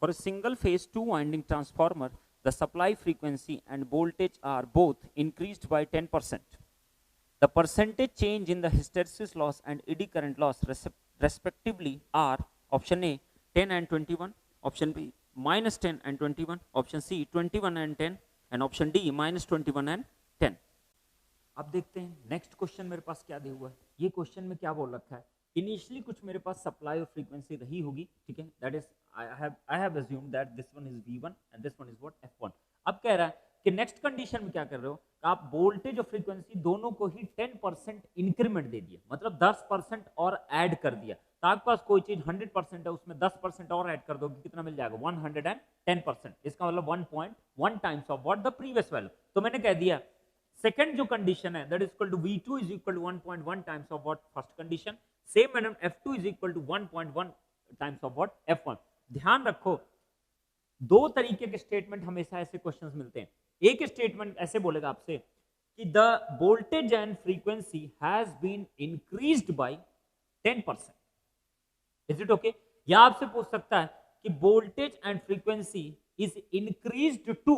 For a single phase 2 winding transformer, the supply frequency and voltage are both increased by 10%. The percentage change in the hysteresis loss and eddy current loss respectively are option A 10 and 21, option B minus 10 and 21, option C 21 and 10 and option D minus 21 and 10. अब देखते हैं next question मेरे पास क्या दिया हुआ है। ये question में क्या बोल रखा है, इनिशियली कुछ मेरे पास सप्लाई और फ्रीक्वेंसी रही होगी, ठीक है, that is I have assumed that this one is V1 and this one is what F1। अब कह रहा है कि नेक्स्ट कंडीशन में क्या कर रहे हो, आप वोल्टेज और फ्रीक्वेंसी दोनों को ही 10% इंक्रीमेंट दे दिया, मतलब 10% और ऐड कर दिया। तो आपके पास कोई चीज 100% है, उसमें 10% और ऐड कर दोगे, कितना मिल जाएगा 110%। इसका मतलब 1.1 times of what the previous value. तो मैंने कह दिया सेकंड जो कंडीशन है that is equal to V2 is equal to 1.1 times of what first condition, same manner F2 is equal to 1.1 times of what F1। ध्यान रखो दो तरीके के स्टेटमेंट हमेशा ऐसे क्वेश्चंस मिलते हैं। एक स्टेटमेंट ऐसे बोलेगा आपसे कि the voltage and frequency has been increased by 10%, is it okay. या आपसे पूछ सकता है कि voltage and frequency is increased to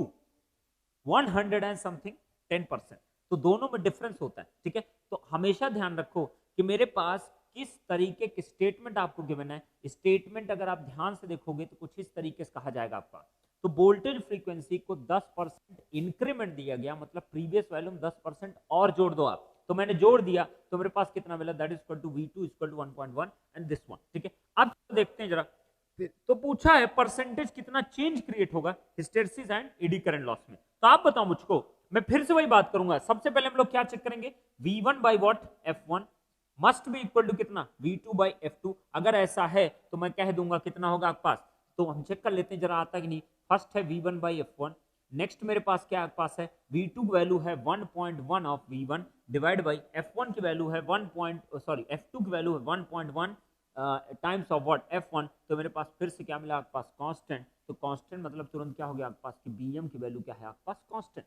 100 and something 10%, तो दोनों में डिफरेंस होता है, ठीक है। तो हमेशा ध्यान रखो कि मेरे पास किस तरीके के स्टेटमेंट आपको गिवन है। स्टेटमेंट अगर आप ध्यान से देखोगे तो कुछ इस तरीके से कहा जाएगा आपका, तो वोल्टेज फ्रीक्वेंसी को 10% इंक्रीमेंट दिया गया, मतलब प्रीवियस वैल्यू में 10% और जोड़ दो आप, तो मैंने जोड़ दिया तो मेरे पास कितना मिला, that is equal to V2 equal to 1.1 and this one, ठीक है। अब देखते हैं जरा, तो पूछा है परसेंटेज कितना चेंज क्रिएट होगा hysteresis and eddy current loss में। तो आप बताओ मुझको, मैं फिर से वही बात करूंगा। सबसे पहले हम लोग क्या चेक करेंगे, V1 by what F1 must be equal to कितना V2 बाई F2। अगर ऐसा है तो मैं कह दूंगा कितना होगा आपके पास, तो हम चेक कर लेते हैं जरा आता कि नहीं। फर्स्ट है V1 बाई F1, नेक्स्ट मेरे पास क्या आपके पास है, V2 की वैल्यू है 1.1 of V1 divide by F1 की वैल्यू है F2 की वैल्यू है 1.1 टाइम्स ऑफ व्हाट F1। तो मेरे पास फिर से क्या मिला आपके पास, कांस्टेंट। तो कांस्टेंट मतलब तुरंत क्या हो गया आपके पास कि Bm की वैल्यू क्या है आपके पास, कांस्टेंट,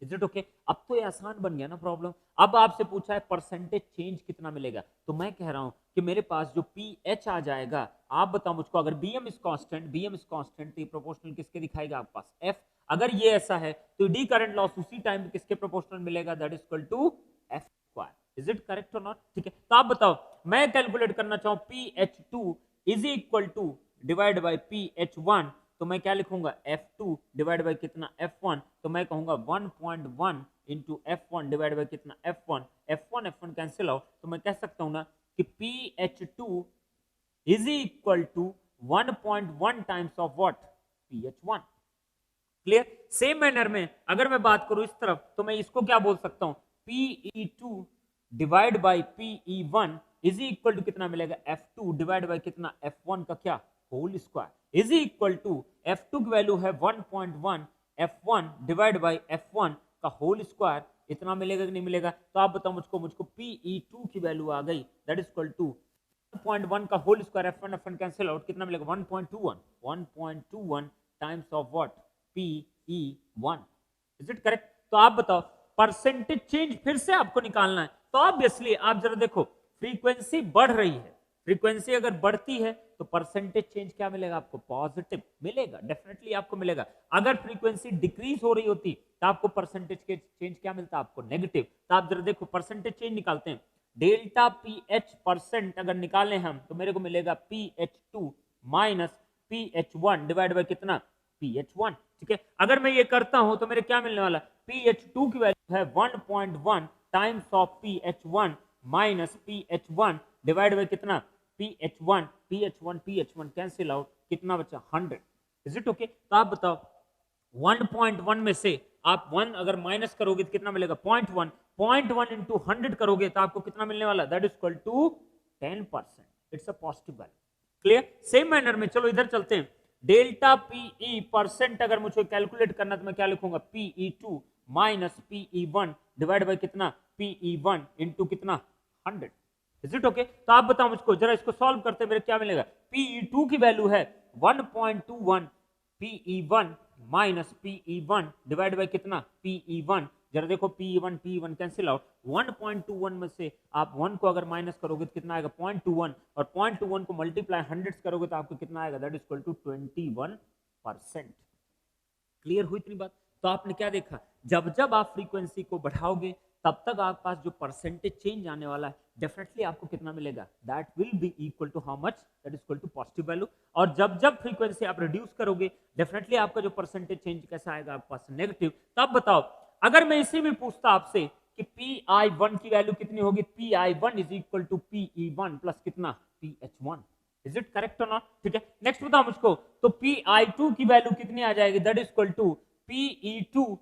इज इट ओके। अब तो ये आसान बन गया ना प्रॉब्लम। अब आपसे पूछा है परसेंटेज चेंज कितना मिलेगा, तो मैं कह रहा हूं कि मेरे पास जो PH आ जाएगा, आप बताओ मुझको, अगर Bm इज कांस्टेंट तो ये प्रोपोर्शनल किसके दिखाएगा आपके पास, F। अगर ये ऐसा है तो डी करंट लॉस उसी टाइम किसके प्रोपोर्शनल मिलेगा, that is equal to F square. Is it correct और नॉट, ठीक है। तो आप बताओ, मैं कैलकुलेट करना चाहूं PH2 is equal to divide by PH1, तो मैं क्या लिखूंगा F2 डिवाइड बाई कितना F1, तो मैं कहूंगा 1.1 इंटू F1 डिवाइड बाई कितना F1 कैंसिल आउट, तो मैं कह सकता हूं ना कि PH2 is equal to 1.1 times of what PH1। Clear. Same manner में अगर मैं बात करूं इस तरफ, तो मैं इसको क्या बोल सकता हूं, PE2 divide by PE1 is equal to कितना मिलेगा, F2 डिवाइड बाई कितना F1 का क्या whole square is equal to F2 की वैल्यू है 1.1 F1 डिवाइड बाई F1 का होल स्क्वायर, इतना मिलेगा कि नहीं मिलेगा। तो आप बताओ मुझको PE2 की वैल्यू आ गई, दैट इज इक्वल टू 1.1 का whole square F1 cancel out, कितना मिलेगा 1.21 times of what PE1। Is it correct. तो आप बताओ परसेंटेज चेंज फिर से आपको निकालना है, तो ऑब्वियसली आप जरा देखो फ्रीक्वेंसी बढ़ रही है, फ्रीक्वेंसी अगर बढ़ती है तो परसेंटेज चेंज क्या मिलेगा आपको, पॉजिटिव मिलेगा, डेफिनेटली आपको मिलेगा। अगर फ्रीक्वेंसी डिक्रीज हो रही होती तो आपको परसेंटेज के चेंज क्या मिलता आपको, नेगेटिव। तो आप जरा देखो परसेंटेज चेंज निकालते हैं, डेल्टा PH परसेंट अगर निकालें हम तो मेरे को मिलेगा PH2 minus PH1 divide by कितना PH1, ठीक है। अगर मैं ये करता हूं तो मेरे क्या मिलने वाला, PH2 की वैल्यू है 1.1 times of PH1 minus PH1 divide by कितना PH1 कैंसिल आउट, कितना बचा 100। Is it okay. तो आप बताओ 1.1 में से आप 1 अगर माइनस करोगे तो कितना मिलेगा 0.1 इंटू 100 करोगे तो आपको कितना मिलने वाला, that is equal to 10%। It's a positive value. Clear. Same manner में चलो इधर चलते हैं, डेल्टा PE परसेंट अगर मुझे कैलकुलेट करना तो मैं क्या लिखूंगा, PE2 minus PE1 divide by कितना PE1 इंटू कितना 100। Is it okay. तो आप बताओ मुझको, जरा इसको सॉल्व करते मेरे क्या मिलेगा, PE2 की वैल्यू है 1.21 PE1 minus PE1 divide by कितना PE1, जरा देखो P1 कैंसिल आउट, 1.21 में से आप 1 को अगर माइनस करोगे तो कितना आएगा 0.21, और 0.21 को मल्टीप्लाई 100 करोगे तो आपको कितना आएगा, that is equal to 21%। Clear हुई इतनी बात? तो आपने क्या देखा, जब जब आप फ्रीक्वेंसी को बढ़ाओगे तब तक आपके पास जो परसेंटेज चेंज आने वाला है डेफिनेटली आपको कितना मिलेगा, that will be equal to how much, that is equal to positive value. और जब जब फ्रीक्वेंसी आप रिड्यूस करोगे डेफिनेटली आपका जो परसेंटेज चेंज कैसा आएगा आपके पास, नेगेटिव। तब बताओ अगर मैं इसी में पूछता आपसे कि Pi1 की वैल्यू कितनी होगी, Pi1 is equal to Pe1 plus कितना Ph1, इज इट करेक्ट और नॉट? ठीक है, नेक्स्ट बताओ मुझको, तो Pi2 की वैल्यू कितनी आ जाएगी, that is equal to Pe2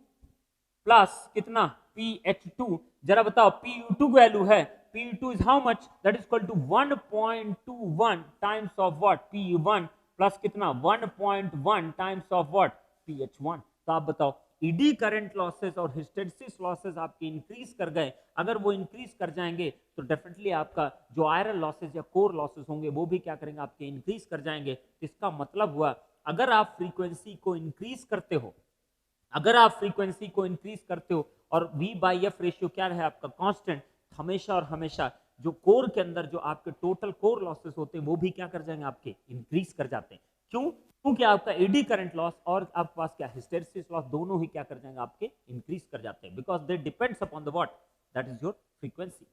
plus कितना Ph2। जरा बताओ Pu2 की वैल्यू है, Pu2 is how much, that is equal to 1.21 times of what Pu1 plus कितना 1.1 टाइम्स ऑफ व्हाट Ph1। तो आप बताओ ईडी करंट लॉसेस और हिस्टेरिसिस लॉसेस आपके इंक्रीज कर गए, अगर वो इंक्रीज कर जाएंगे तो डेफिनेटली आपका जो आयरन लॉसेस या कोर लॉसेस होंगे वो भी क्या करेंगे, आपके इंक्रीज कर जाएंगे। इसका मतलब हुआ अगर आप फ्रीक्वेंसी को इंक्रीज करते हो, अगर आप फ्रीक्वेंसी को इंक्रीज करते हो और V/F रेशियो क्या रहे आपका कांस्टेंट, हमेशा और हमेशा जो कोर के अंदर जो आपके टोटल कोर लॉसेस होते हैं वो भी क्या कर जाएंगे, आपके इंक्रीज कर जाते हैं। क्यों? क्योंकि आपका एडी करंट लॉस और आपके पास क्या हिस्टेरिसिस लॉस दोनों ही क्या कर जाएंगे, आपके इंक्रीज कर जाते हैं, because they depends upon the what, that is your frequency.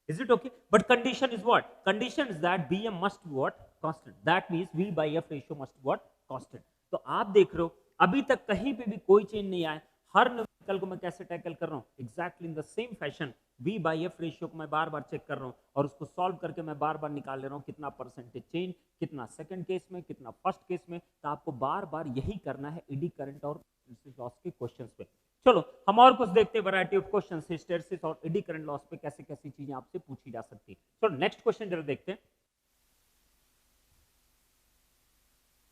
Is it okay? But condition is what? Condition is that Bm must be what? Constant. That means V/F ratio must be what? Constant. तो आप देख रहे हो अभी तक कहीं पे भी कोई चेंज नहीं आया, हर न्यूमेरिकल को मैं कैसे टैकल कर रहा हूँ, exactly in the same fashion. V/F ratio को मैं बार बार चेक कर रहा हूँ और उसको सॉल्व करके मैं बार बार निकाल ले रहा हूँ कितना परसेंटेज चेंज, कितना सेकंड केस में, कितना फर्स्ट केस में। तो आपको बार बार यही करना है एडी करंट और लॉस के क्वेश्चंस पे। चलो हम और कुछ देखते हैं, वैरायटी ऑफ क्वेश्चंस हिस्टेरिसिस और एडी करंट लॉस पे कैसे कैसी चीजें आपसे पूछी जा सकती है। चलो नेक्स्ट क्वेश्चन जरा देखते हैं,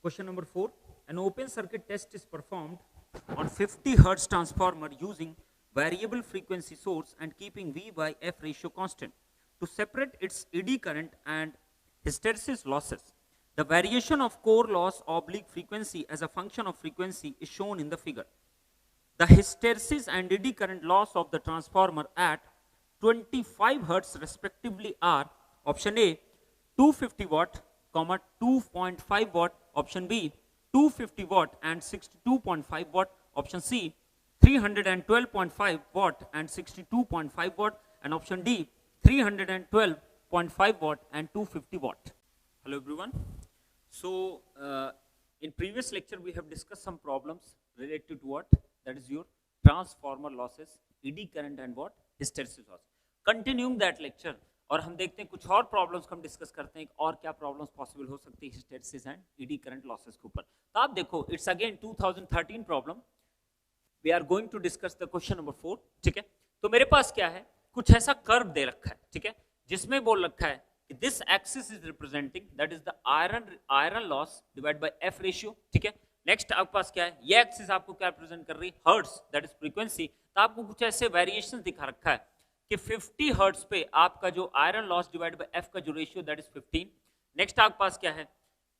question number 4। An open circuit test is performed on 50 Hz transformer using variable frequency source and keeping V/F ratio constant to separate its eddy current and hysteresis losses. The variation of core loss oblique frequency as a function of frequency is shown in the figure. The hysteresis and eddy current loss of the transformer at 25 Hz respectively are option A 250 watt, 2.5 watt, option B 250 watt and 62.5 watt, option C 312.5 watt and 62.5 watt, and option D 312.5 watt and 250 watt. Hello everyone. So in previous lecture we have discussed some problems related to what, that is your transformer losses, eddy current and what, hysteresis loss. Continuing that lecture और हम देखते हैं कुछ और problems हम discuss करते हैं और क्या प्रॉब्लम्स पॉसिबल हो सकती है hysteresis and eddy current losses के ऊपर। तो आप देखो it's again 2013 problem, we are going to discuss the question number 4। ठीक है, तो मेरे पास क्या है, कुछ ऐसा कर्व दे रखा है, ठीक है, जिसमें बोल रखा है कि this axis is representing that is the iron loss divide by F ratio. ठीक है, नेक्स्ट आपके पास क्या है, ये एक्सिस आपको क्या रिप्रेजेंट कर रही है, हर्ट्ज, दैट इज फ्रीक्वेंसी। तो आपको कुछ ऐसे वेरिएशन दिखा रखा है कि 50 हर्ट्ज पे आपका जो iron loss divide by F का जो रेशियो दैट इज 15। नेक्स्ट आपके पास क्या है,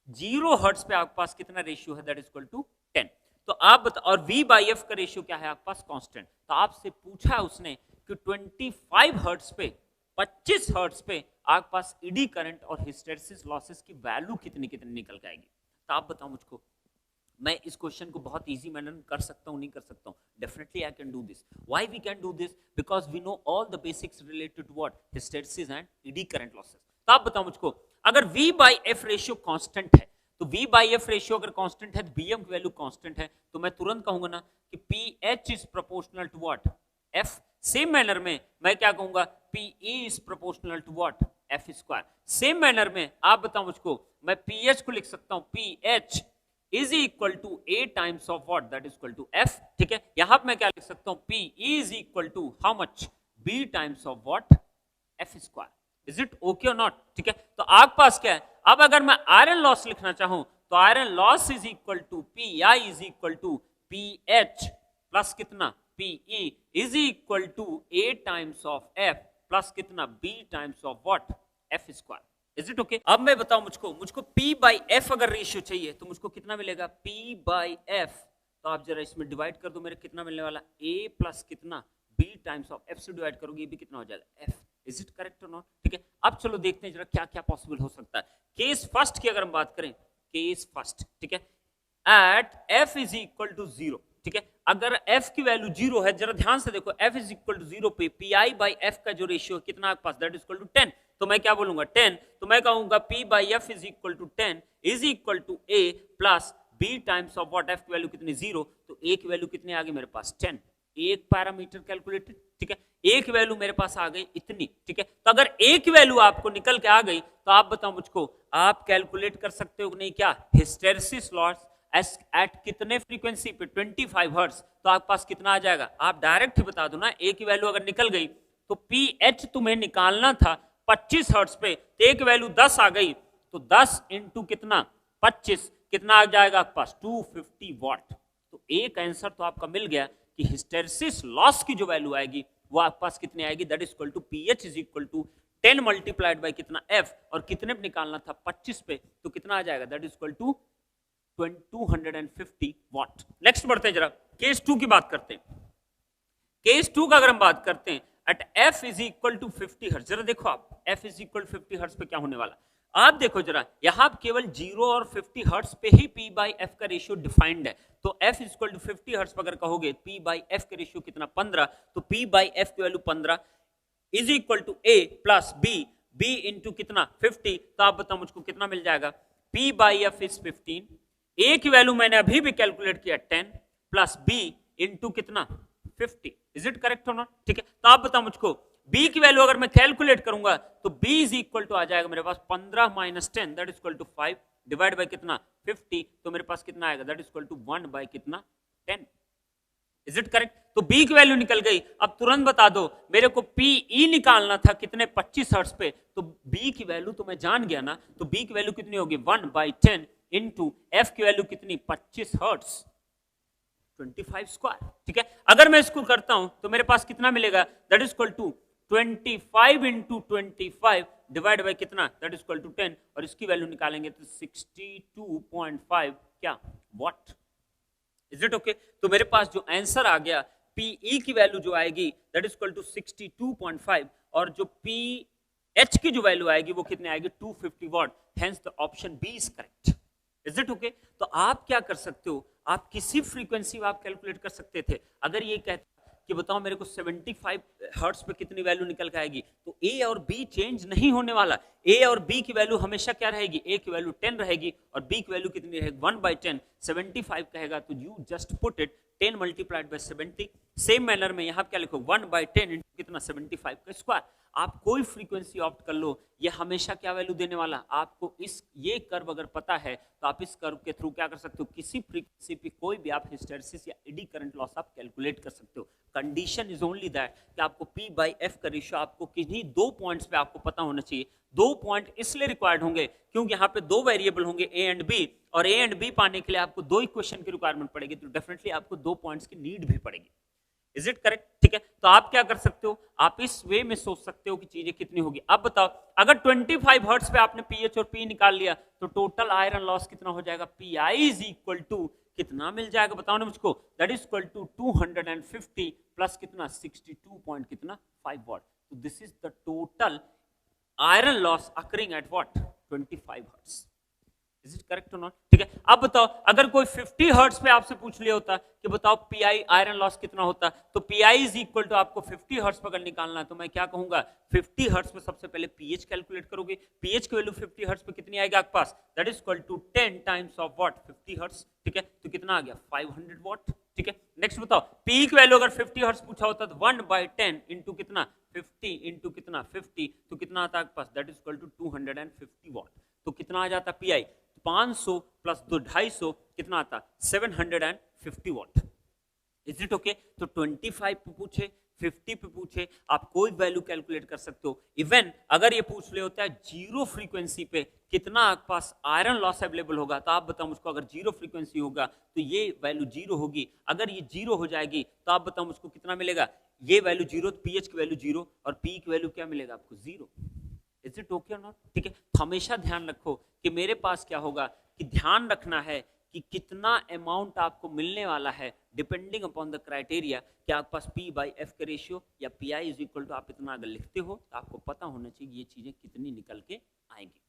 0 हर्ट्ज पे आपके पास कितना रेशियो है, दैट इज इक्वल टू 10। तो आप बता, और V/F का रेशियो क्या है आपके पास, कांस्टेंट। तो आपसे पूछा उसने कि 25 हर्ट्ज पे, 25 हर्ट्ज पे आपके पास ईडी करंट और हिस्टेरिसिस लॉसेस की वैल्यू कितनी कितनी निकल के आएगी। तो आप बताओ मुझको, मैं इस क्वेश्चन को बहुत इजी मैनर में कर सकता हूं, नहीं कर सकता हूं? Definitely I can do this. Why we can do this? Because we know all the basics related to what, hysteresis and eddy current losses. तो आप बताओ मुझको, अगर V/F रेशियो कांस्टेंट है, तो V/F रेशियो अगर कांस्टेंट है तो Bm की वैल्यू कांस्टेंट है, तो मैं तुरंत कहूंगा ना कि PH is proportional to what, F। Same manner में मैं क्या कहूंगा, PE is proportional to what, F square. Same manner में आप बताओ मुझको, मैं PH को लिख सकता हूं, PH is equal to A times of what, that is equal to F। ठीक है, यहां पे मैं क्या लिख सकता हूं, P is equal to how much, B times of what, F square। Is it okay or not? ठीक है, तो आपके पास क्या है, अब अगर मैं आयरन लॉस लिखना चाहूं तो iron loss is equal to PI is equal to PH plus कितना, PE is equal to A times of F plus कितना, B times of what, F square। Is it okay? अब मैं बताऊं मुझको P/F अगर रेशियो चाहिए तो मुझको कितना मिलेगा, P/F। तो आप जरा इसमें डिवाइड कर दो, मेरे कितना मिलने वाला, A प्लस कितना, बी टाइम्स ऑफ एफ से डिवाइड करोगे, ये भी कितना हो जाएगा एफ। इज इट करेक्ट और नॉट? ठीक है, अब चलो देखते हैं जरा क्या क्या पॉसिबल हो सकता है। केस फर्स्ट की अगर हम बात करें, केस फर्स्ट, ठीक है, at F is equal to 0, ठीक है, अगर f की वैल्यू 0 है, जरा ध्यान से देखो, f इज इक्वल टू 0 पे पी आई बाई एफ का जो रेशियो कितना आपके पास, दैट इज इक्वल टू 10, तो मैं क्या बोलूंगा 10, तो मैं कहूंगा p by F is equal to 10 is equal to a plus b times of what, f की वैल्यू कितनी 0, तो a की वैल्यू कितनी आ गई मेरे पास 10, एक पैरामीटर कैलकुलेटेड, ठीक है, एक वैल्यू मेरे पास आ गई इतनी, ठीक है, तो अगर एक वैल्यू आपको निकल के आ गई तो आप बताओ मुझको, आप कैलकुलेट कर सकते हो कि नहीं, क्या हिस्टेरेसिस लॉस एट कितने फ्रीक्वेंसी पे, 25 हर्ट्ज, तो आपके पास कितना आ जाएगा, आप डायरेक्ट ही बता दो ना, ए की वैल्यू अगर निकल गई तो पी एच तुम्हें निकालना था 25 हर्ट्ज पे, तो एक वैल्यू 10 आ गई, तो 10 इंटू कितना 25, कितना आ जाएगा आपके पास 250 वॉट। तो एक आंसर तो आपका मिल गया कि हिस्टेरेसिस लॉस की जो वैल्यू आएगी वो आपके पास कितनी आएगी, that is equal to P H is equal to 10 multiplied by कितना एफ, और कितने पे निकालना था 25 पे, तो कितना आ जाएगा, that is equal to 250 watt. Next बढ़ते हैं जरा, केस 2 की बात करते हैं। केस 2 का अगर हम बात करते हैं, at F is equal to 50 hertz, जरा देखो आप एफ इज इक्वल 50 हर्ट्ज पे क्या होने वाला, आप देखो जरा, यहां केवल 0 और 50 हर्ट्ज पे ही p बाई एफ का रेशियो डिफाइंड है, तो f is equal to 50 hertz पर अगर कहोगे p बाई एफ का रेशियो कितना 15, तो p बाई एफ की value 15 is equal to a plus b into कितना 50, तो आप बताओ मुझको कितना मिल जाएगा, p by F is 15, a की वैल्यू मैंने अभी भी कैलकुलेट किया 10 प्लस b इंटू कितना 50, इज इट करेक्ट हो ना? ठीक है, तो आप बताओ मुझको b की वैल्यू अगर मैं कैलकुलेट करूंगा तो b इज इक्वल टू आ जाएगा मेरे पास 15 minus 10 that is equal to 5 divide by कितना 50, तो मेरे पास कितना आएगा, that is equal to 1 by कितना 10, इज इट करेक्ट? तो b की वैल्यू निकल गई। अब तुरंत बता दो मेरे को pe निकालना था कितने 25 हर्ट्ज पे, तो b की वैल्यू तो मैं जान गया ना, तो b की वैल्यू कितनी होगी 1 बाई 10 इंटू एफ की वैल्यू कितनी 25 हर्ट्ज 25 स्क्वायर, ठीक है, अगर मैं इसको करता हूं तो मेरे पास कितना मिलेगा, that is equal to 25 into 25 divide by कितना, दैट इज इक्वल टू 10, और इसकी वैल्यू निकालेंगे तो 62.5 क्या वॉट, इज इट ओके? तो मेरे पास जो आंसर आ गया PE की वैल्यू जो आएगी दैट इज इक्वल टू 62.5, और जो PH की जो वैल्यू आएगी वो कितने आएगी 250 watt, hence the option B is correct, is it okay? तो आप क्या कर सकते हो, आप किसी फ्रीक्वेंसी आप कैलकुलेट कर सकते थे, अगर ये कहते कि बताओ मेरे को 75 हर्ट्ज पे कितनी वैल्यू निकल के आएगी, तो ए और बी चेंज नहीं होने वाला, ए और बी की वैल्यू हमेशा क्या रहेगी, ए की वैल्यू 10 रहेगी और बी की वैल्यू कितनी रहेगी 1 बाई 10, 75 कहेगा तो you just put it 10 multiplied by 70, same manner में यहाँ क्या लिखो 1 बाई 10 इंटू कितना 75 का स्क्वायर, आप कोई फ्रीक्वेंसी ऑप्ट कर लो, ये हमेशा क्या वैल्यू देने वाला, आपको इस ये कर्व अगर पता है तो आप इस कर्व के थ्रू क्या कर सकते हो, किसी फ्रीक्वेंसी पे कोई भी आप हिस्टेरेसिस या एडी करंट लॉस आप कैलकुलेट कर सकते हो। कंडीशन इज ओनली दैट कि आपको P बाई एफ का रेशियो आपको किन्हीं दो पॉइंट्स पे आपको पता होना चाहिए, दो पॉइंट इसलिए रिक्वायर्ड होंगे क्योंकि यहाँ पे दो वेरिएबल होंगे A एंड B, और A एंड B पाने के लिए आपको दो इक्वेशन की रिक्वायरमेंट पड़ेगी, तो डेफिनेटली आपको दो पॉइंट्स की नीड भी पड़ेगी, इज इट करेक्ट? ठीक है, तो आप क्या कर सकते हो, आप इस वे में सोच सकते हो कि चीजें कितनी होगी। अब बताओ अगर 25 हर्ट्ज पे आपने पीएच और पी निकाल लिया तो टोटल आयरन लॉस कितना हो जाएगा, PI इज इक्वल टू कितना मिल जाएगा बताओ ना मुझको, that is equal to 250 plus कितना 62 पॉइंट कितना 5 वॉट, तो this is the total iron loss occurring at what 25 hertz, is it correct और नॉट? ठीक है, अब बताओ अगर कोई 50 हर्ट्ज पे आपसे पूछ लिया होता कि बताओ पीआई आयरन लॉस कितना होता, तो पीआई इज इक्वल टू आपको 50 हर्ट्ज पर निकालना है, तो मैं क्या कहूंगा 50 हर्ट्ज पे सबसे पहले पीएच कैलकुलेट करोगे, पीएच की वैल्यू 50 हर्ट्ज पे कितनी आएगी आपके पास, that is equal to 10 times of what 50 hertz, ठीक है, तो कितना आ गया 500 वॉट, ठीक है। नेक्स्ट बताओ पी की वैल्यू अगर 50 हर्ट्ज पूछा होता तो 1 बाई 10 इंटू कितना 50 इंटू कितना 50, तो कितना आता है आपके पास, that is equal to 250 watt, तो कितना आ जाता पीआई 500 प्लस 250 कितना आता 750 वॉट, इज इट ओके? तो 25 पे पूछे 50 पे पूछे आप कोई वैल्यू कैलकुलेट कर सकते हो, इवन अगर ये पूछ ले होता है जीरो फ्रीक्वेंसी पे कितना आपके पास आयरन लॉस अवेलेबल होगा, तो आप बताओ मुझको अगर जीरो फ्रीक्वेंसी होगा तो ये वैल्यू जीरो होगी, अगर ये जीरो हो जाएगी तो आप बताओ मुझको कितना मिलेगा, ये वैल्यू जीरो, पीएच की वैल्यू जीरो और पी की वैल्यू क्या मिलेगा आपको जीरो, इज इट ओके और नॉट? ठीक है, हमेशा ध्यान रखो कि मेरे पास क्या होगा कि ध्यान रखना है कि कि कितना अमाउंट आपको मिलने वाला है डिपेंडिंग अपॉन द क्राइटेरिया कि आपके पास P बाई F के रेशियो या PI इज इक्वल टू, आप इतना अगर लिखते हो तो आपको पता होना चाहिए ये चीजें कितनी निकल के आएंगी।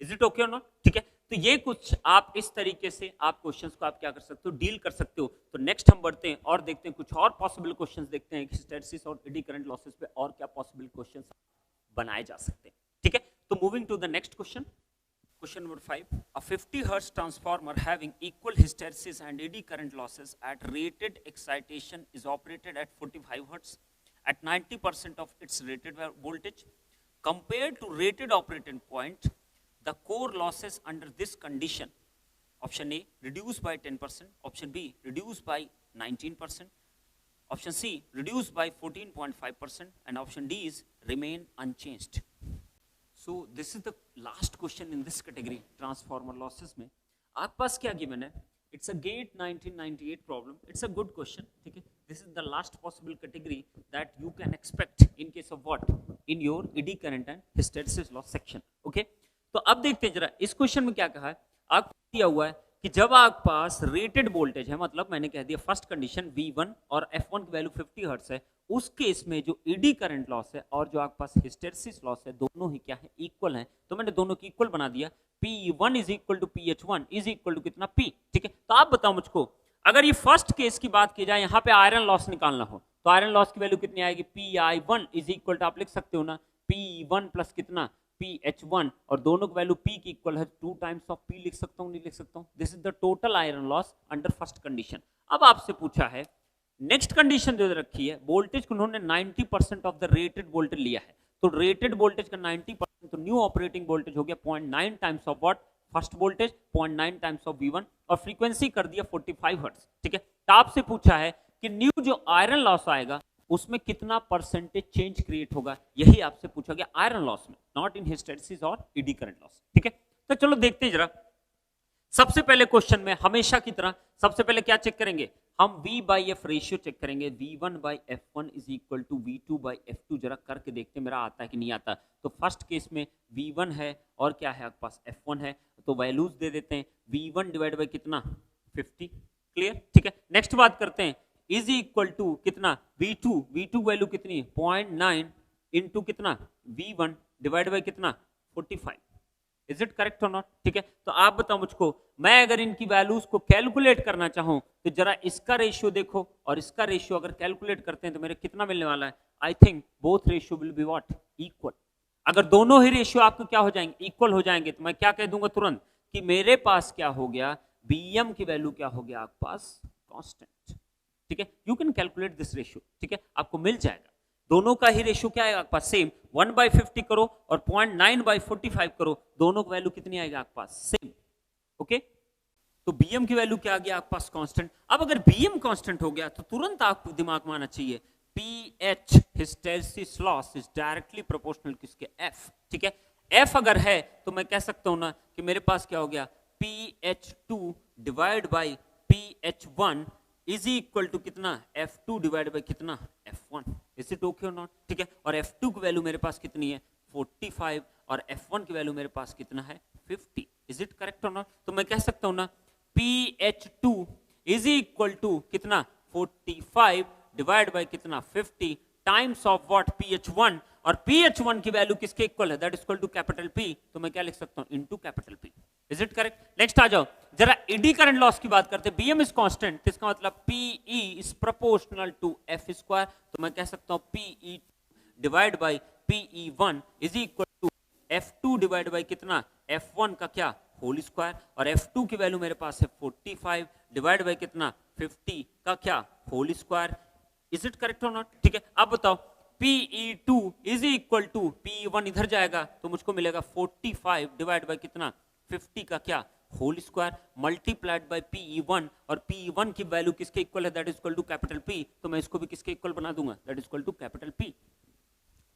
इज इट ओके और नॉट? ठीक है, तो ये कुछ आप इस तरीके से आप क्वेश्चंस को आप क्या कर सकते हो, डील कर सकते हो। तो नेक्स्ट हम बढ़ते हैं और देखते हैं कुछ और पॉसिबल क्वेश्चंस, देखते हैं हिस्टैरिसीस और एडी करंट लॉसेस पे और क्या पॉसिबल क्वेश्चंस बनाए जा सकते हैं। ठीक है, तो moving to the next question, question number 5, a 50 hertz transformer having equal hysteresis and eddy current losses at rated excitation is operated at 45 hertz at 90% of its rated voltage. Compared to rated operating point, the core losses under this condition, option A reduced by 10%, option B reduced by 19%, option C reduced by 14.5%, and option D is remain unchanged. So this is the last question in this category, transformer losses में आपके पास क्या given है? It's a GATE 1998 problem. It's a good question. ठीक है, this is the last possible category that you can expect in case of what? In your eddy current and hysteresis loss section. Okay? तो अब देखते हैं जरा इस question में क्या कहा है। आपको दिया हुआ है कि जब आपके पास रेटेड वोल्टेज है, मतलब मैंने कह दिया फर्स्ट कंडीशन V1 और F1 की वैल्यू 50 हर्ट्ज है, उस केस में जो एडी करंट लॉस है और जो आपके पास हिस्टेरिसिस लॉस है दोनों ही क्या है, इक्वल है। तो मैंने दोनों की इक्वल बना दिया, P1 is equal to PH1 is equal to कितना P। ठीक है, तो आप बताओ मुझको, अगर ये फर्स्ट केस की बात की जाए, यहाँ पे आयरन लॉस निकालना हो तो आयरन लॉस की वैल्यू कितनी आएगी, PI1 इज इक्वल टू, आप लिख सकते हो ना P1 प्लस कितना PH1, और दोनों की वैल्यू P की इक्वल है 2 टाइम्स ऑफ P, लिख सकता हूं नहीं लिख सकता हूं? This is the total iron loss under first condition. अब आपसे पूछा है नेक्स्ट कंडीशन जो रखी है, वोल्टेज को उन्होंने 90% ऑफ द रेटेड वोल्टेज लिया है, तो रेटेड वोल्टेज का 90%, तो न्यू ऑपरेटिंग वोल्टेज हो गया 0.9 times of what, first voltage 0.9 times of V1, और फ्रीक्वेंसी कर दिया 45 हर्ट्ज। ठीक है, तो आपसे पूछा है कि न्यू जो आयरन लॉस आएगा उसमें कितना परसेंटेज चेंज क्रिएट होगा, यही आपसे पूछा गया आयरन लॉस में, नॉट इन हिस्टेरिसिस और एडी करंट लॉस। ठीक है, तो चलो देखते हैं जरा। सबसे पहले क्वेश्चन में हमेशा की तरह सबसे पहले क्या चेक करेंगे, हम V by F ratio check करेंगे, V1 बाई F1 is equal to V2 by F2, जरा करके देखते हैं मेरा आता है कि नहीं आता। तो फर्स्ट केस में V1 है और क्या है आपके पास F1 है, तो वैल्यूज दे देते हैं, V1 डिवाइड बाई कितना 50, क्लियर। ठीक है, नेक्स्ट बात करते हैं, इज इक्वल टू कितना V2 वैल्यू कितनी 0.9 इंटू कितना V1 डिवाइड बाई कितना 45, इज इट करेक्ट और नॉट? ठीक है, तो आप बताओ मुझको, मैं अगर इनकी वैल्यूज को कैलकुलेट करना चाहूं तो जरा इसका रेशियो देखो और इसका रेशियो अगर कैलकुलेट करते हैं तो मेरे कितना मिलने वाला है, I think both ratio will be what, equal. अगर दोनों ही रेशियो आपको क्या हो जाएंगे, इक्वल हो जाएंगे, तो मैं क्या कह दूंगा तुरंत कि मेरे पास क्या हो गया, Bm की वैल्यू क्या हो गया आपके पास, कांस्टेंट। ठीक है, you can calculate this ratio. ठीक है, आपको मिल जाएगा, दोनों का ही रेशियो क्या आएगा आपके पास, सेम 1/50 करो और 0.9/45 करो, दोनों की वैल्यू कितनी आएगी आपके पास, सेम। ओके, तो Bm की वैल्यू क्या आ गया आपके पास, कांस्टेंट। अब अगर Bm कांस्टेंट हो गया तो तुरंत आपको दिमाग में आना चाहिए PH hysteresis loss is directly proportional किसके, F। ठीक है, F अगर है तो मैं कह सकता हूं ना कि मेरे पास क्या हो गया, PH2 divide by PH1 is equal to कितना F2 डिवाइड बाई कितना F1, इज इट ओके और नॉट? ठीक है, और F2 की वैल्यू मेरे पास कितनी है 45 और F1 की वैल्यू मेरे पास कितना है 50, इज इट करेक्ट और नॉट? तो मैं कह सकता हूं ना PH2 इज इक्वल टू कितना 45 डिवाइड बाई कितना 50 टाइम्स ऑफ व्हाट PH1, और PH1 की वैल्यू किसके इक्वल है, that is equal to capital P, तो मैं क्या लिख सकता हूं, into capital P। Is it correct? Next आ जाओ जरा, एडी करंट लॉस की बात करते हैं, Bm इज कांस्टेंट, इसका मतलब PE is proportional to F square, तो मैं कह सकता हूं PE divide by PE1 is equal to F2 divide by कितना F1 का क्या होल स्क्वायर, और F2 की वैल्यू मेरे पास है 45 डिवाइड बाई कितना 50 का क्या whole square, is it correct और नॉट? ठीक है, अब बताओ PE2 is equal to PE1 इधर जाएगा तो मुझको मिलेगा 45 डिवाइड बाई कितना 50 का क्या whole square multiplied by PE1, और PE1 की वैल्यू किसके इक्वल है, that is equal to capital P, तो मैं इसको भी किसके इक्वल बना दूंगा, that is equal to capital P।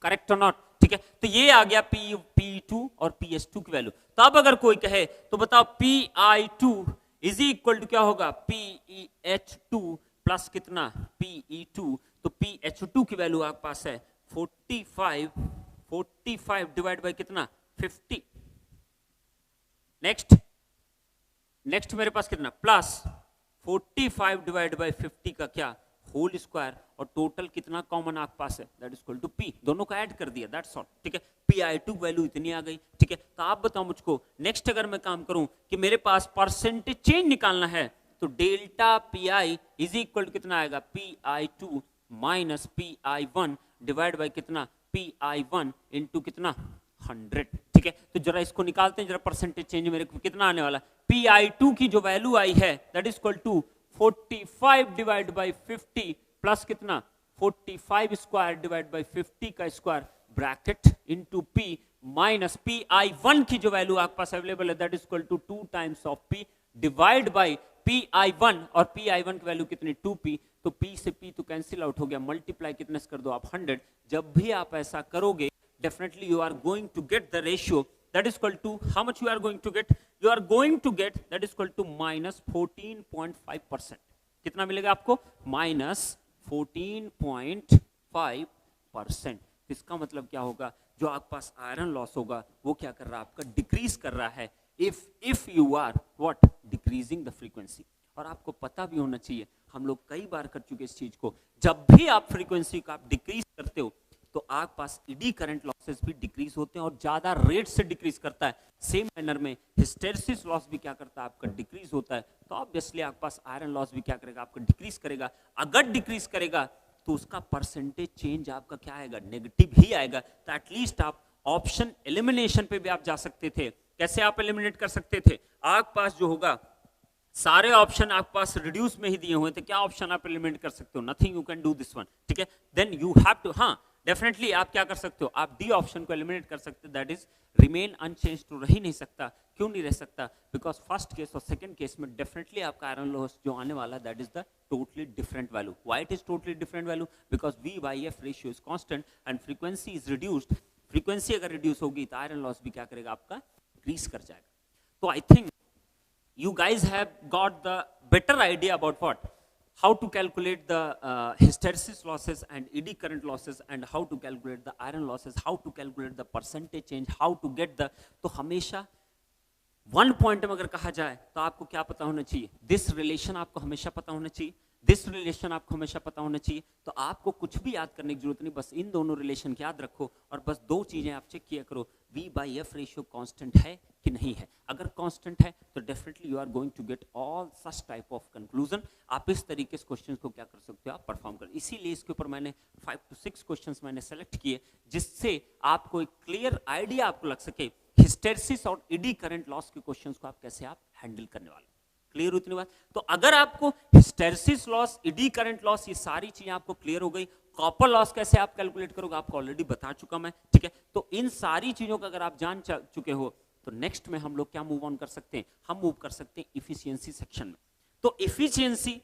Correct और नॉट? ठीक है, तो ये आ गया P2 और PS2 की वैल्यू। तो अब अगर कोई कहे तो बताओ PI2 इज इक्वल टू क्या होगा, PH2 प्लस कितना PE2, तो PH2 की वैल्यू आपके पास है 45 डिवाइड बाय कितना 50। नेक्स्ट नेक्स्ट मेरे पास कितना प्लस 45 डिवाइड बाई 50 का क्या होल स्क्वायर, और टोटल कितना कॉमन आपके पास है, that is equal to P, दोनों का ऐड कर दिया, दैट्स ऑल, ठीक है। PI2 वैल्यू इतनी आ गई, ठीक है। तो आप बताओ मुझको नेक्स्ट अगर मैं काम करूं कि मेरे पास परसेंटेज चेंज निकालना है, तो delta PI is equal to कितना आएगा, PI2 minus PI1 divide by कितना, PI1 इंटू कितना 100, ठीक है। तो जरा इसको निकालते हैं, जरा परसेंटेज चेंज मेरे को कितना आने वाला, PI2 की जो वैल्यू आई है that is equal to 45 divide by 50 plus कितना 45 स्क्वायर डिवाइड बाई 50 का square bracket into P minus PI1 की जो वैल्यू आपके पास अवेलेबल है that is equal to 2 times of P divide by PI1, और PI1 की वैल्यू कितनी 2P, तो P से P तो कैंसिल आउट हो गया, मल्टीप्लाई कितने से कर दो आप 100। जब भी आप ऐसा करोगे definitely you are going to get the ratio that is equal to how much you are going to get, you are going to get that is equal to minus 14.5%। कितना मिलेगा आपको, माइनस 14.5%। इसका मतलब क्या होगा, जो आपके पास आयरन लॉस होगा वो क्या कर रहा है, आपका डिक्रीज कर रहा है, if you are what decreasing the frequency। और आपको पता भी होना चाहिए, हम लोग कई बार कर चुके इस चीज को, जब भी आप फ्रीक्वेंसी को आप डिक्रीज करते हो तो आपके पास ईडी करंट लॉसेस भी डिक्रीज होते हैं और ज्यादा रेट से डिक्रीज करता है। सेम मैनर में हिस्टेरेसिस लॉस भी क्या करता है, आपका डिक्रीज होता है। तो ऑब्वियसली आपके पास आयरन लॉस भी क्या करेगा, आपका डिक्रीज करेगा। अगर डिक्रीज करेगा तो उसका परसेंटेज चेंज आपका क्या आएगा, नेगेटिव ही आएगा। तो एटलीस्ट आप ऑप्शन एलिमिनेशन पे भी आप जा सकते थे। कैसे आप एलिमिनेट कर सकते थे, आपके पास जो होगा सारे ऑप्शन आपके पास रिड्यूस में ही दिए हुए थे, क्या ऑप्शन आप एलिमिनेट कर सकते हो, nothing, you can do this one, ठीक है। देन यू हैव टू, हाँ डेफिनेटली आप क्या कर सकते हो, आप डी ऑप्शन को एलिमिनेट कर सकते हो, दैट इज रिमेन अनचेंज, तो रह ही नहीं सकता। क्यों नहीं रह सकता, बिकॉज फर्स्ट केस और सेकंड केस में डेफिनेटली आपका आयरन लॉस जो आने वाला that is the totally different value. Why it is totally different value, because V/F ratio is constant and frequency is reduced. Frequency अगर रिड्यूस होगी तो iron loss भी क्या करेगा, आपका इंक्रीज कर जाएगा। तो I think you guys have got the better idea about what, how to calculate the hysteresis losses and eddy current losses, and how to calculate the iron losses, how to calculate the percentage change, how to get the, तो हमेशा one point में अगर कहा जाए तो आपको क्या पता होना चाहिए, दिस रिलेशन आपको हमेशा पता होना चाहिए, दिस रिलेशन आपको हमेशा पता होना चाहिए। तो आपको कुछ भी याद करने की जरूरत नहीं, बस इन दोनों रिलेशन को याद रखो और बस दो चीजें आप चेक किया करो, V/F रेशियो कांस्टेंट है कि नहीं है। अगर कांस्टेंट है तो definitely you are going to get all such type of conclusion. आप इस तरीके से क्वेश्चंस को क्या कर सकते हो, आप परफॉर्म कर। इसीलिए इसके ऊपर मैंने 5 to 6 क्वेश्चंस मैंने सेलेक्ट किए, जिससे आपको एक क्लियर आइडिया आपको लग सके हिस्टेरेसिस और एडी करंट लॉस के क्वेश्चंस को आप कैसे आप हैंडल करने वाले। क्लियर हुई इतनी बात। तो अगर आपको hysteresis loss, eddy current loss, ये सारी चीजें आपको क्लियर हो गई, कॉपर लॉस कैसे आप कैलकुलेट करोगे आपको ऑलरेडी बता चुका मैं, ठीक है। तो इन सारी चीजों को अगर आप जान चुके हो तो नेक्स्ट में हम लोग क्या मूव ऑन कर सकते हैं, हम मूव कर सकते हैं इफिशियंसी सेक्शन में। तो इफिशियंसी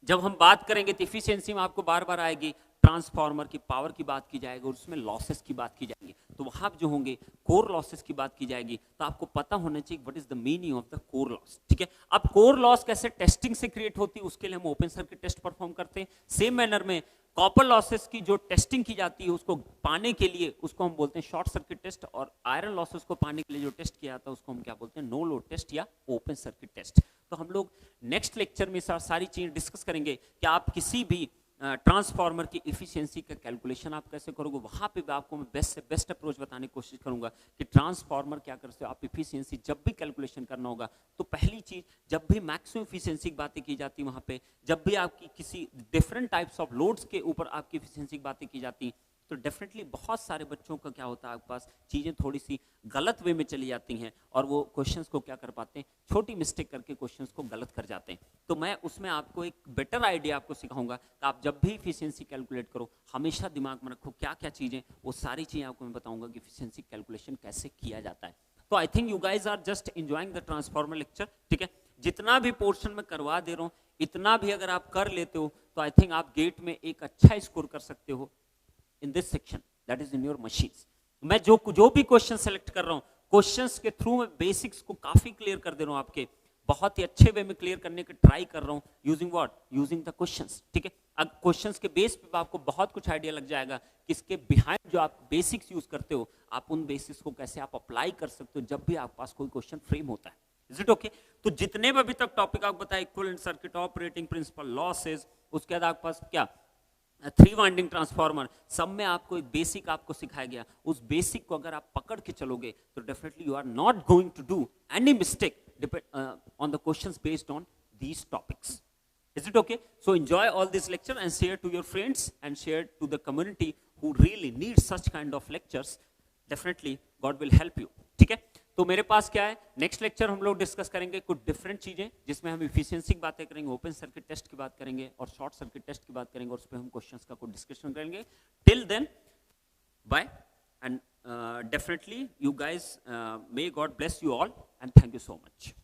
जब हम बात करेंगे तो इफिशियंसी में आपको बार बार आएगी, ट्रांसफार्मर की पावर की बात की जाएगी और उसमें लॉसेस की बात की जाएगी। तो वहां जो होंगे कोर लॉसेस की बात की जाएगी। तो आपको पता होना चाहिए what is the meaning of the core loss, ठीक है। अब कोर लॉस कैसे टेस्टिंग से क्रिएट होती है, उसके लिए हम ओपन सर्किट टेस्ट परफॉर्म करते हैं। सेम मैनर में कॉपर लॉसेस की जो टेस्टिंग की जाती है उसको पाने के लिए उसको हम बोलते हैं शॉर्ट सर्किट टेस्ट, और आयरन लॉसेस को पाने के लिए जो टेस्ट किया जाता है उसको हम क्या बोलते हैं, नो लोड टेस्ट या ओपन सर्किट टेस्ट। तो हम लोग नेक्स्ट लेक्चर में सारी चीजें डिस्कस करेंगे कि आप किसी भी ट्रांसफार्मर की इफिशियंसी का कैलकुलेशन आप कैसे करोगे। वहां पे भी आपको मैं बेस्ट से बेस्ट अप्रोच बताने की कोशिश करूंगा कि ट्रांसफार्मर क्या कर सकते हो आप इफिशियंसी जब भी कैलकुलेशन करना होगा। तो पहली चीज, जब भी मैक्सिमम इफिशियंसी की बातें की जाती है वहां पे, जब भी आपकी किसी डिफरेंट टाइप्स ऑफ लोड्स के ऊपर आपकी इफिशियंसी की बातें की जाती हैं, तो डेफिनेटली बहुत सारे बच्चों का क्या होता है, आपके पास चीजें थोड़ी सी गलत वे में चली जाती हैं और वो क्वेश्चंस को क्या कर पाते हैं, छोटी मिस्टेक करके क्वेश्चंस को गलत कर जाते हैं। तो मैं उसमें आपको एक बेटर आइडिया आपको सिखाऊंगा कि आप जब भी इफिशियंसी कैलकुलेट करो हमेशा दिमाग में रखो क्या क्या चीजें, वो सारी चीजें आपको मैं बताऊंगा कि इफिशियंसी कैलकुलेशन कैसे किया जाता है। तो I think you guys are just enjoying the transformer lecture, ठीक है। जितना भी पोर्शन में करवा दे रहा हूँ इतना भी अगर आप कर लेते हो तो आई थिंक आप गेट में एक अच्छा स्कोर कर सकते हो in this section, that is in your machines। मैं जो भी क्वेश्चन सेलेक्ट कर रहा हूं, क्वेश्चंस के थ्रू मैं बेसिक्स को काफी क्लियर कर दे रहा हूं, आपके बहुत ही अच्छे वे में क्लियर करने की ट्राई कर रहा हूं, using what, using the questions, ठीक है। अब क्वेश्चंस के बेस पे आपको बहुत कुछ आइडिया लग जाएगा कि इसके बिहाइंड जो आप बेसिक्स यूज करते हो, आप उन बेसिक्स को कैसे आप अप्लाई कर सकते हो जब भी आपके पास कोई क्वेश्चन फ्रेम होता है। Is it okay? तो जितने भी अभी तक टॉपिक आपको बताया, equivalent circuit, operating principle, losses, उसके बाद आपके पास क्या 3 वाइंडिंग ट्रांसफार्मर, सब में आपको एक बेसिक आपको सिखाया गया। उस बेसिक को अगर आप पकड़ के चलोगे तो definitely you are not going to do any mistake on the questions based on these topics. Is it okay? So enjoy all this lecture and share to your friends and share to the community who really need such kind of lectures. Definitely God will help you. ठीक है? तो मेरे पास क्या है, next lecture हम लोग discuss करेंगे कुछ डिफरेंट चीजें, जिसमें हम इफिशियंसी की बातें करेंगे, ओपन सर्किट टेस्ट की बात करेंगे और शॉर्ट सर्किट टेस्ट की बात करेंगे, और उस पर हम क्वेश्चंस का कुछ डिस्कशन करेंगे। Till then bye and definitely you guys may God bless you all and thank you so much.